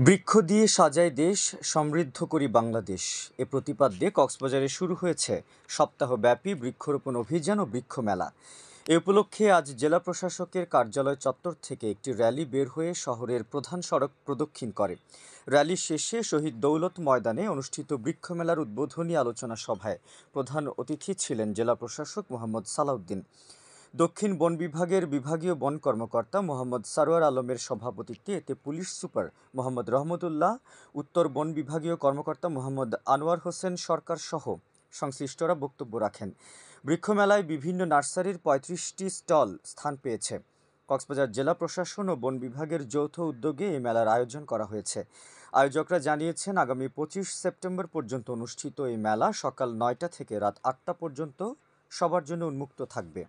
বৃক্ষ দিয়ে সাজাই দেশ, সমৃদ্ধ করি বাংলাদেশ। এ প্রতিপাদ্যে কক্সবাজারে শুরু হয়েছে সপ্তাহব্যাপী বৃক্ষরোপণ অভিযান ও বৃক্ষ মেলা। এ উপলক্ষে আজ জেলা প্রশাসকের কার্যালয় চত্বর থেকে একটি র্যালি বের হয়ে শহরের প্রধান সড়ক প্রদক্ষিণ করে। র্যালি শেষে শহীদ দৌলত ময়দানে অনুষ্ঠিত বৃক্ষ মেলার উদ্বোধনী আলোচনা সভায় প্রধান অতিথি ছিলেন জেলা প্রশাসক মোহাম্মদ সালাউদ্দিন। দক্ষিণ বন বিভাগের বিভাগীয় বন কর্মকর্তা মোহাম্মদ সারোয়ার আলমের সভাপতিত্বে এতে পুলিশ সুপার মোহাম্মদ রহমতুল্লাহ, উত্তর বন বিভাগীয় কর্মকর্তা মোহাম্মদ আনোয়ার হোসেন সরকার সহ সংশ্লিষ্টরা বক্তব্য রাখেন। বৃক্ষমেলায় বিভিন্ন নার্সারির ৩৫টি স্টল স্থান পেয়েছে। কক্সবাজার জেলা প্রশাসন ও বন বিভাগের যৌথ উদ্যোগে এই মেলার আয়োজন করা হয়েছে। আয়োজকরা জানিয়েছেন, আগামী ২৫ সেপ্টেম্বর পর্যন্ত অনুষ্ঠিত এই মেলা সকাল ৯টা থেকে রাত ৮টা পর্যন্ত সবার জন্য উন্মুক্ত থাকবে।